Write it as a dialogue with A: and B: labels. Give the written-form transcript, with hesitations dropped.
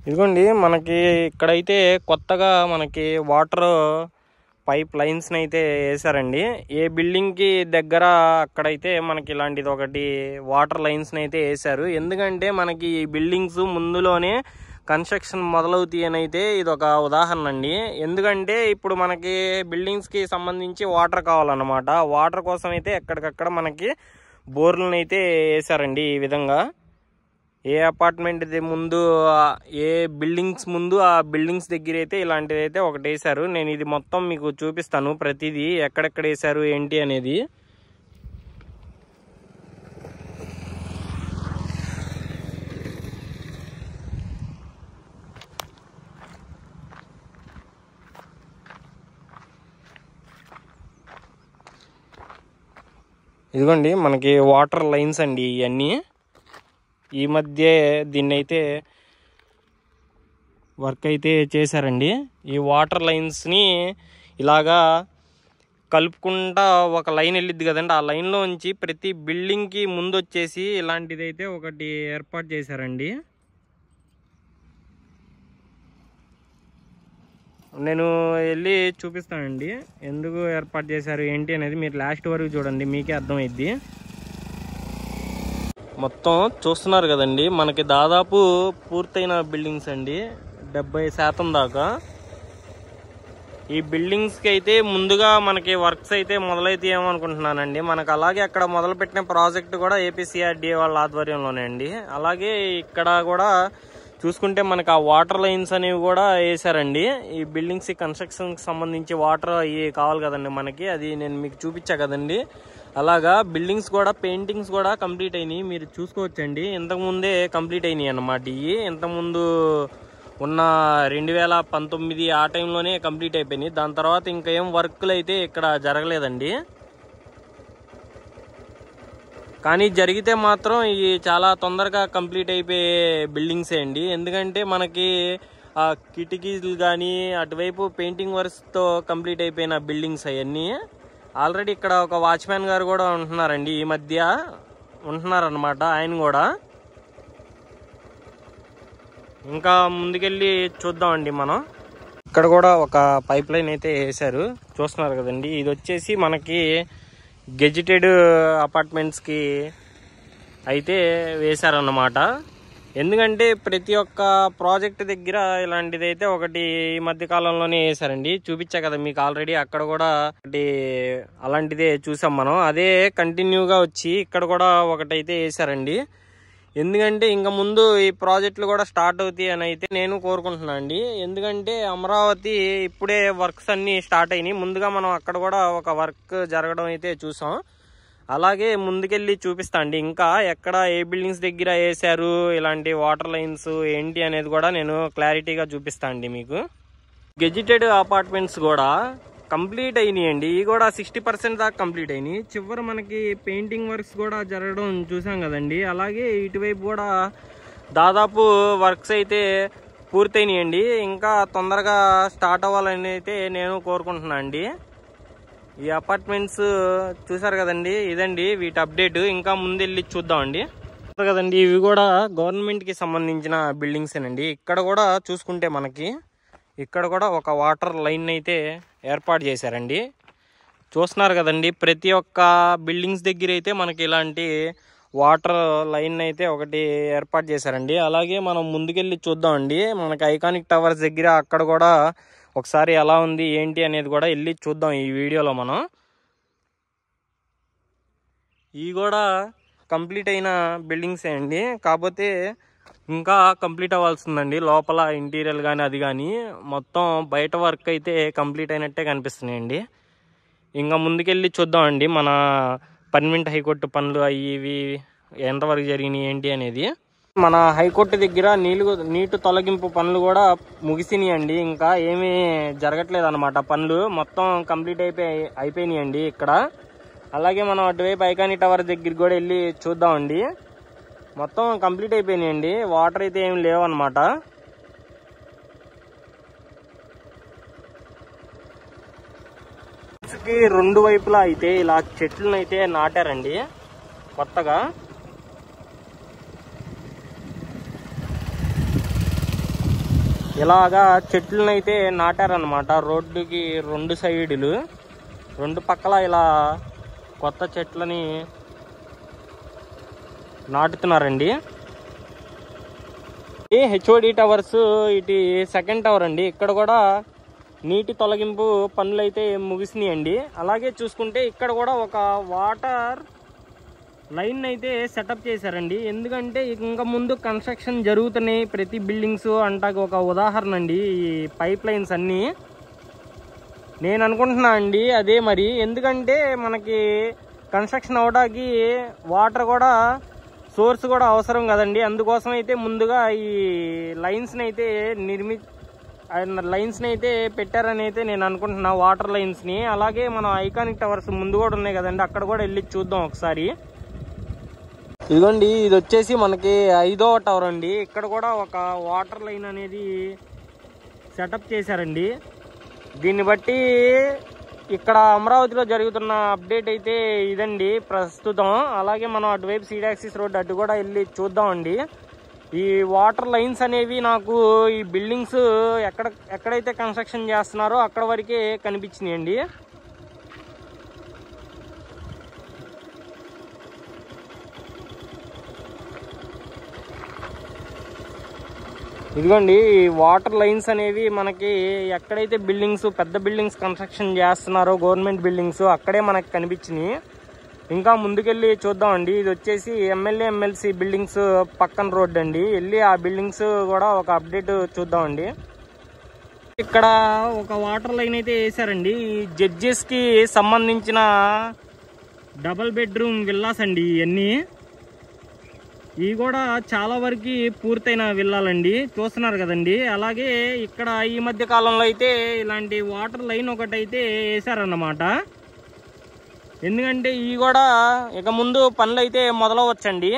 A: ఇదిగోండి మనకి ఇక్కడైతే కొత్తగా మనకి వాటర్ పైప్ లైన్స్ని అయితే వేసారండి. ఏ బిల్డింగ్కి దగ్గర అక్కడైతే మనకి ఇలాంటిది ఒకటి వాటర్ లైన్స్ని అయితే వేసారు. ఎందుకంటే మనకి ఈ బిల్డింగ్స్ ముందులోనే కన్స్ట్రక్షన్ మొదలవుతాయి అని అయితే ఇది ఒక ఉదాహరణ అండి. ఎందుకంటే ఇప్పుడు మనకి బిల్డింగ్స్కి సంబంధించి వాటర్ కావాలన్నమాట. వాటర్ కోసం అయితే ఎక్కడికక్కడ మనకి బోర్లను అయితే వేసారండి. ఈ విధంగా ఏ అపార్ట్మెంట్ ముందు ఏ బిల్డింగ్స్ ముందు ఆ బిల్డింగ్స్ దగ్గర అయితే ఇలాంటిది అయితే ఒకటి వేసారు. నేను ఇది మొత్తం మీకు చూపిస్తాను ప్రతిదీ ఎక్కడెక్కడ వేసారు ఏంటి అనేది. ఇదిగోండి మనకి వాటర్ లైన్స్ అండి ఇవన్నీ. ఈ మధ్య దీన్ని అయితే వర్క్ అయితే చేశారండి. ఈ వాటర్ లైన్స్ని ఇలాగా కలుపుకుంటా ఒక లైన్ వెళ్ళిద్ది కదండి. ఆ లైన్లో ఉంచి ప్రతి బిల్డింగ్కి ముందు వచ్చేసి ఇలాంటిది అయితే ఒకటి ఏర్పాటు చేశారండి. నేను వెళ్ళి చూపిస్తానండి ఎందుకు ఏర్పాటు చేశారు ఏంటి అనేది. మీరు లాస్ట్ వరకు చూడండి, మీకే అర్థమైద్ది. మొత్తం చూస్తున్నారు కదండి, మనకి దాదాపు పూర్తయిన బిల్డింగ్స్ అండి 70% దాకా. ఈ బిల్డింగ్స్కి అయితే ముందుగా మనకి వర్క్స్ అయితే మొదలైతాయేమో అనుకుంటున్నానండి. మనకు అలాగే అక్కడ మొదలుపెట్టిన ప్రాజెక్ట్ కూడా ఏపీసీఆర్డీఏ వాళ్ళ ఆధ్వర్యంలోనే అండి. అలాగే ఇక్కడ కూడా చూసుకుంటే మనకు ఆ వాటర్ లైన్స్ అనేవి కూడా వేసారండి. ఈ బిల్డింగ్స్ కన్స్ట్రక్షన్కి సంబంధించి వాటర్ అవి కావాలి కదండి మనకి, అది నేను మీకు చూపించా కదండి. అలాగా బిల్డింగ్స్ కూడా పెయింటింగ్స్ కూడా కంప్లీట్ అయినాయి, మీరు చూసుకోవచ్చండి. ఇంతకుముందే కంప్లీట్ అయినాయి అన్నమాట. ఇవి ఇంతకుముందు ఉన్న 2019 ఆ టైంలోనే కంప్లీట్ అయిపోయినాయి. దాని తర్వాత ఇంకా ఏం వర్క్లు అయితే ఇక్కడ జరగలేదండి. కానీ జరిగితే మాత్రం ఇవి చాలా తొందరగా కంప్లీట్ అయిపోయే బిల్డింగ్సే అండి. ఎందుకంటే మనకి ఆ కిటికీలు కానీ అటువైపు పెయింటింగ్ వర్క్స్తో కంప్లీట్ అయిపోయిన బిల్డింగ్స్ అవన్నీ. ఆల్రెడీ ఇక్కడ ఒక వాచ్మ్యాన్ గారు కూడా ఉంటున్నారండి, ఈ మధ్య ఉంటున్నారనమాట. ఆయన కూడా ఇంకా ముందుకెళ్ళి చూద్దామండి మనం. ఇక్కడ కూడా ఒక పైప్ లైన్ అయితే వేసారు, చూస్తున్నారు కదండి. ఇది వచ్చేసి మనకి గెజిటెడ్ అపార్ట్మెంట్స్కి అయితే వేశారన్నమాట. ఎందుకంటే ప్రతి ఒక్క ప్రాజెక్ట్ దగ్గర ఇలాంటిది అయితే ఒకటి ఈ మధ్య కాలంలోనే వేసారండి. చూపించా కదా మీకు ఆల్రెడీ, అక్కడ కూడా ఒకటి అలాంటిదే చూసాం మనం. అదే కంటిన్యూగా వచ్చి ఇక్కడ కూడా ఒకటైతే వేసారండి. ఎందుకంటే ఇంకా ముందు ఈ ప్రాజెక్టులు కూడా స్టార్ట్ అవుతాయి అని అయితే నేను కోరుకుంటున్నాను అండి. ఎందుకంటే అమరావతి ఇప్పుడే వర్క్స్ అన్నీ స్టార్ట్ అయినాయి. ముందుగా మనం అక్కడ కూడా ఒక వర్క్ జరగడం అయితే చూసాం. అలాగే ముందుకెళ్ళి చూపిస్తా అండి ఇంకా ఎక్కడ ఏ బిల్డింగ్స్ దగ్గర వేసారు ఇలాంటి వాటర్ లైన్స్ ఏంటి అనేది కూడా నేను క్లారిటీగా చూపిస్తా అండి మీకు. గెజిటెడ్ అపార్ట్మెంట్స్ కూడా కంప్లీట్ అయినాయండి. ఇవి కూడా 60% దాకా కంప్లీట్ అయినాయి. చివరి మనకి పెయింటింగ్ వర్క్స్ కూడా జరగడం చూసాం కదండి. అలాగే ఇటువైపు కూడా దాదాపు వర్క్స్ అయితే పూర్తయినాయండి. ఇంకా తొందరగా స్టార్ట్ అవ్వాలని అయితే నేను కోరుకుంటున్నాను అండి. ఈ అపార్ట్మెంట్స్ చూసారు కదండి, ఇదండి వీటి అప్డేట్. ఇంకా ముందెళ్ళి చూద్దామండి కదండి. ఇవి కూడా గవర్నమెంట్కి సంబంధించిన బిల్డింగ్సేనండి. ఇక్కడ కూడా చూసుకుంటే మనకి ఇక్కడ కూడా ఒక వాటర్ లైన్ అయితే ఏర్పాటు చేశారండి. చూస్తున్నారు కదండి, ప్రతి ఒక్క బిల్డింగ్స్ దగ్గర అయితే మనకి ఇలాంటి వాటర్ లైన్ అయితే ఒకటి ఏర్పాటు చేశారండి. అలాగే మనం ముందుకెళ్ళి చూద్దామండి. మనకి ఐకానిక్ టవర్స్ దగ్గర అక్కడ కూడా ఒకసారి ఎలా ఉంది ఏంటి అనేది కూడా వెళ్ళి చూద్దాం ఈ వీడియోలో మనం. ఇవి కూడా కంప్లీట్ అయిన బిల్డింగ్సే అండి, కాకపోతే ఇంకా కంప్లీట్ అవ్వాల్సిందండి. లోపల ఇంటీరియర్ కానీ అది కానీ మొత్తం బయట వర్క్ అయితే కంప్లీట్ అయినట్టే కనిపిస్తున్నాయండి. ఇంకా ముందుకెళ్ళి చూద్దామండి మన పర్మనెంట్ హైకోర్టు పనులు అవి ఇవి ఎంతవరకు జరిగినాయి ఏంటి అనేది. మన హైకోర్టు దగ్గర నీటి తొలగింపు పనులు కూడా ముగిసినాయండి. ఇంకా ఏమీ జరగట్లేదు అనమాట, పనులు మొత్తం కంప్లీట్ అయిపోయినాయండి ఇక్కడ. అలాగే మనం అటువైపు ఐకానిక్ టవర్ దగ్గర కూడా వెళ్ళి చూద్దామండి. మొత్తం కంప్లీట్ అయిపోయినాయండి, వాటర్ అయితే ఏమి లేవన్నమాట. రెండు వైపులా అయితే ఇలా చెట్లను అయితే నాటారండి కొత్తగా. ఇలాగా చెట్లను అయితే నాటారనమాట. రోడ్డుకి 2 సైడులు 2 పక్కల ఇలా కొత్త చెట్లని నాటుతున్నారండి. హెచ్ఓడి టవర్స్ ఇటు సెకండ్ టవర్ అండి. ఇక్కడ కూడా నీటి తొలగింపు పనులు అయితే ముగిసినాయండి. అలాగే చూసుకుంటే ఇక్కడ కూడా ఒక వాటర్ లైన్ అయితే సెటప్ చేశారండి. ఎందుకంటే ఇంకా ముందు కన్స్ట్రక్షన్ జరుగుతున్నాయి ప్రతి బిల్డింగ్స్ అంటాక ఒక ఉదాహరణ అండి ఈ పైప్ లైన్స్ అన్నీ. నేను అనుకుంటున్నా అండి అదే మరి. ఎందుకంటే మనకి కన్స్ట్రక్షన్ అవడానికి వాటర్ కూడా సోర్స్ కూడా అవసరం కదండి. అందుకోసం అయితే ముందుగా ఈ లైన్స్ని అయితే పెట్టారని అయితే నేను అనుకుంటున్నా, వాటర్ లైన్స్ని. అలాగే మన ఐకానిక్ టవర్స్ ముందు కూడా ఉన్నాయి కదండి, అక్కడ కూడా వెళ్ళి చూద్దాం ఒకసారి. ఇదిగోండి, ఇది వచ్చేసి మనకి 5వ టవర్ అండి. ఇక్కడ కూడా ఒక వాటర్ లైన్ అనేది సెటప్ చేశారండి. దీన్ని బట్టి ఇక్కడ అమరావతిలో జరుగుతున్న అప్డేట్ అయితే ఇదండి ప్రస్తుతం. అలాగే మనం అటువైపు సీడ్ యాక్సిస్ రోడ్ అటు కూడా వెళ్ళి చూద్దామండి. ఈ వాటర్ లైన్స్ అనేవి నాకు ఈ బిల్డింగ్స్ ఎక్కడైతే కన్స్ట్రక్షన్ చేస్తున్నారో అక్కడ వరకే కనిపించినాయండి. ఇదిగోండి, వాటర్ లైన్స్ అనేవి మనకి ఎక్కడైతే బిల్డింగ్స్ పెద్ద బిల్డింగ్స్ కన్స్ట్రక్షన్ చేస్తున్నారో గవర్నమెంట్ బిల్డింగ్స్ అక్కడే మనకి కనిపించినాయి. ఇంకా ముందుకెళ్ళి చూద్దామండి. ఇది వచ్చేసి ఎమ్మెల్యే ఎమ్మెల్సీ బిల్డింగ్స్ పక్కన రోడ్ అండి. వెళ్ళి ఆ బిల్డింగ్స్ కూడా ఒక అప్డేట్ చూద్దామండి. ఇక్కడ ఒక వాటర్ లైన్ అయితే వేసారండి. జడ్జెస్కి సంబంధించిన డబుల్ బెడ్రూమ్ విల్లాస్ అండి ఇవన్నీ. ఇవి కూడా చాలా వరకు పూర్తయిన విల్లాలండి, చూస్తున్నారు కదండి. అలాగే ఇక్కడ ఈ మధ్య కాలంలో అయితే ఇలాంటి వాటర్ లైన్ ఒకటి అయితే వేసారన్నమాట. ఎందుకంటే ఇవి కూడా ఇక ముందు పనులు అయితే మొదలవచ్చండి.